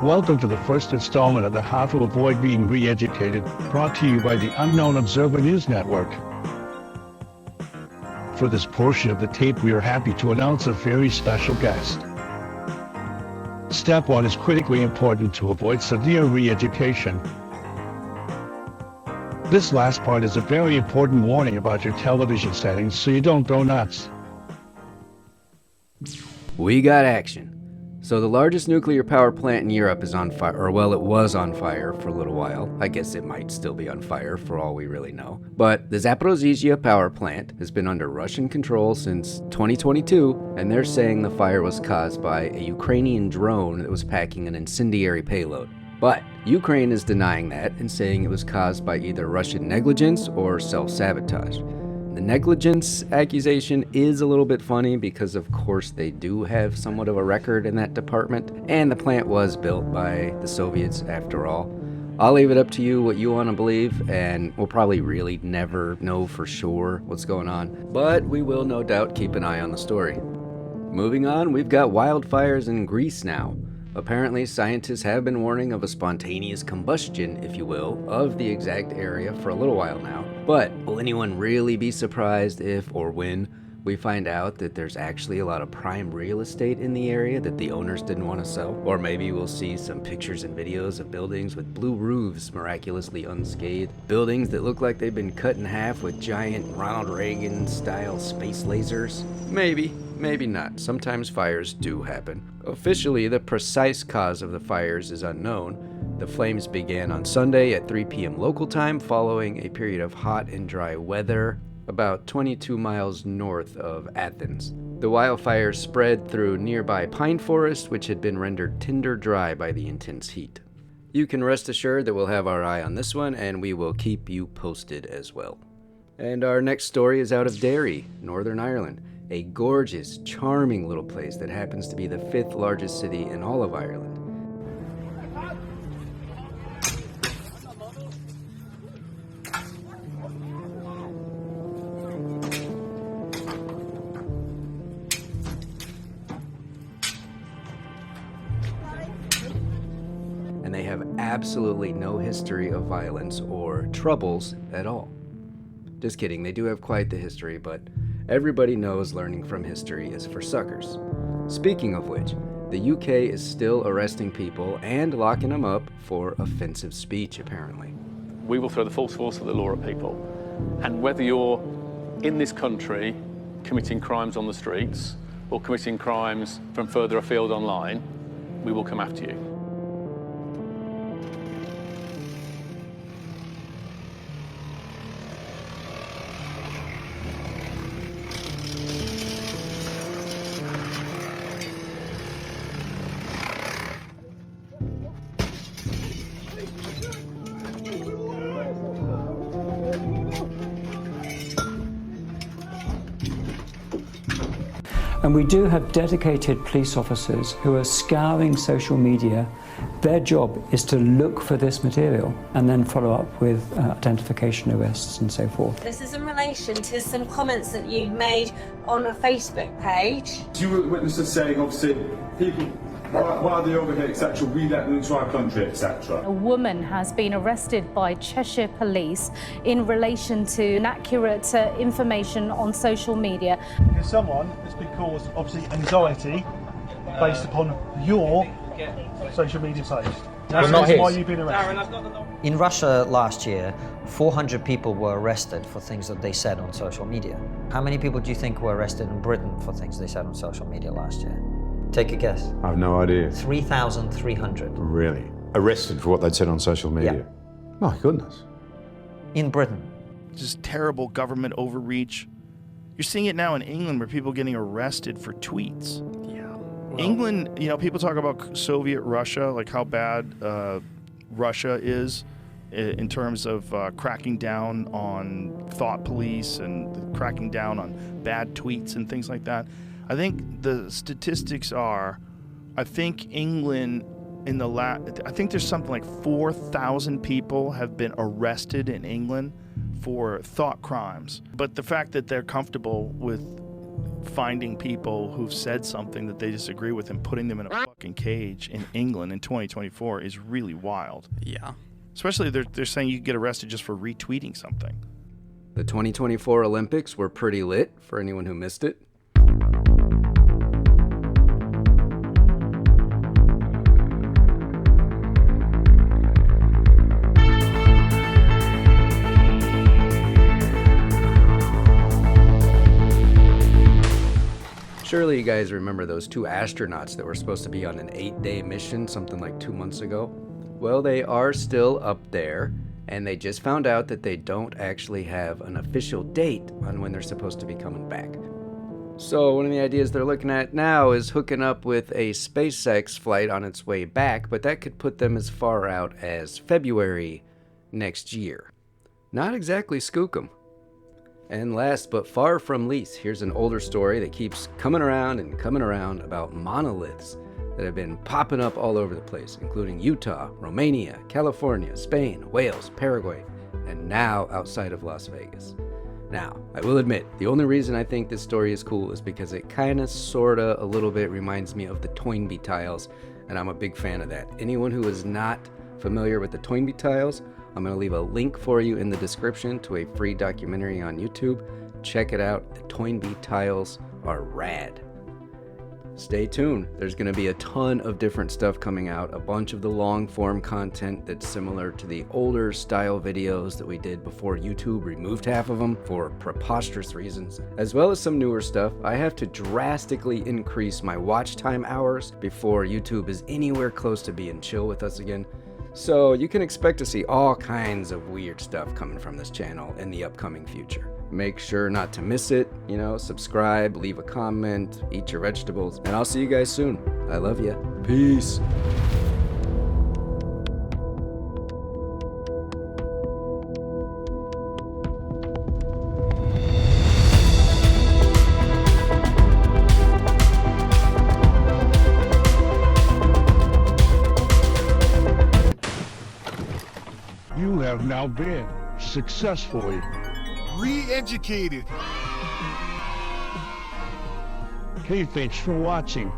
Welcome to the first installment of the How to Avoid Being Re-Educated, brought to you by the Unknown Observer News Network. For this portion of the tape, we are happy to announce a very special guest. Step 1 is critically important to avoid severe re-education. This last part is a very important warning about your television settings, so you don't go nuts. We got action. So the largest nuclear power plant in Europe is on fire, or well, it was on fire for a little while. I guess it might still be on fire for all we really know. But the Zaporizhzhia power plant has been under Russian control since 2022, and they're saying the fire was caused by a Ukrainian drone that was packing an incendiary payload. But Ukraine is denying that and saying it was caused by either Russian negligence or self-sabotage. The negligence accusation is a little bit funny because of course they do have somewhat of a record in that department, and the plant was built by the Soviets after all. I'll leave it up to you what you want to believe, and we'll probably really never know for sure what's going on, but we will no doubt keep an eye on the story. Moving on, we've got wildfires in Greece now. Apparently, scientists have been warning of a spontaneous combustion, if you will, of the exact area for a little while now. But will anyone really be surprised if or when we find out that there's actually a lot of prime real estate in the area that the owners didn't want to sell? Or maybe we'll see some pictures and videos of buildings with blue roofs miraculously unscathed. Buildings that look like they've been cut in half with giant Ronald Reagan-style space lasers. Maybe not. Sometimes fires do happen. Officially, the precise cause of the fires is unknown. The flames began on Sunday at 3 p.m. local time following a period of hot and dry weather about 22 miles north of Athens. The wildfires spread through nearby pine forest, which had been rendered tinder dry by the intense heat. You can rest assured that we'll have our eye on this one, and we will keep you posted as well. And our next story is out of Derry, Northern Ireland. A gorgeous, charming little place that happens to be the 5th largest city in all of Ireland. And they have absolutely no history of violence or troubles at all. Just kidding, they do have quite the history, but everybody knows learning from history is for suckers. Speaking of which, the UK is still arresting people and locking them up for offensive speech, apparently. We will throw the full force of the law at people. And whether you're in this country committing crimes on the streets or committing crimes from further afield online, we will come after you. And we do have dedicated police officers who are scouring social media. Their job is to look for this material and then follow up with identification arrests and so forth. This is in relation to some comments that you made on a Facebook page. You were witnesses saying, obviously, people, why are they over here, etc., we let them into our country, etc. A woman has been arrested by Cheshire Police in relation to inaccurate information on social media. Because someone has been caused, obviously, anxiety based upon your social media post. That's why you've been arrested. In Russia last year, 400 people were arrested for things that they said on social media. How many people do you think were arrested in Britain for things they said on social media last year? Take a guess. I have no idea. 3,300. Really? Arrested for what they'd said on social media? Yeah. My goodness. In Britain. Just terrible government overreach. You're seeing it now in England where people are getting arrested for tweets. Yeah. Well, England, you know, people talk about Soviet Russia, like how bad Russia is in terms of cracking down on thought police and cracking down on bad tweets and things like that. I think the statistics are, I think England I think there's something like 4,000 people have been arrested in England for thought crimes. But the fact that they're comfortable with finding people who've said something that they disagree with and putting them in a fucking cage in England in 2024 is really wild. Yeah. Especially they're saying you can get arrested just for retweeting something. The 2024 Olympics were pretty lit for anyone who missed it. Surely you guys remember those 2 astronauts that were supposed to be on an 8-day mission something like 2 months ago? Well, they are still up there, and they just found out that they don't actually have an official date on when they're supposed to be coming back. So one of the ideas they're looking at now is hooking up with a SpaceX flight on its way back, but that could put them as far out as February next year. Not exactly skook 'em. And last but far from least, here's an older story that keeps coming around and coming around about monoliths that have been popping up all over the place, including Utah, Romania, California, Spain, Wales, Paraguay, and now outside of Las Vegas. Now, I will admit, the only reason I think this story is cool is because it kinda, sorta, a little bit reminds me of the TOYNBEE tiles, and I'm a big fan of that. Anyone who is not familiar with the TOYNBEE tiles, I'm going to leave a link for you in the description to a free documentary on YouTube. Check it out. The TOYNBEE tiles are rad. Stay tuned. There's going to be a ton of different stuff coming out. A bunch of the long form content that's similar to the older style videos that we did before YouTube removed half of them for preposterous reasons, as well as some newer stuff. I have to drastically increase my watch time hours before YouTube is anywhere close to being chill with us again. So you can expect to see all kinds of weird stuff coming from this channel in the upcoming future. Make sure not to miss it, subscribe, leave a comment, eat your vegetables, and I'll see you guys soon. I love you. Peace. You have now been successfully re-educated. Hey, thanks for watching.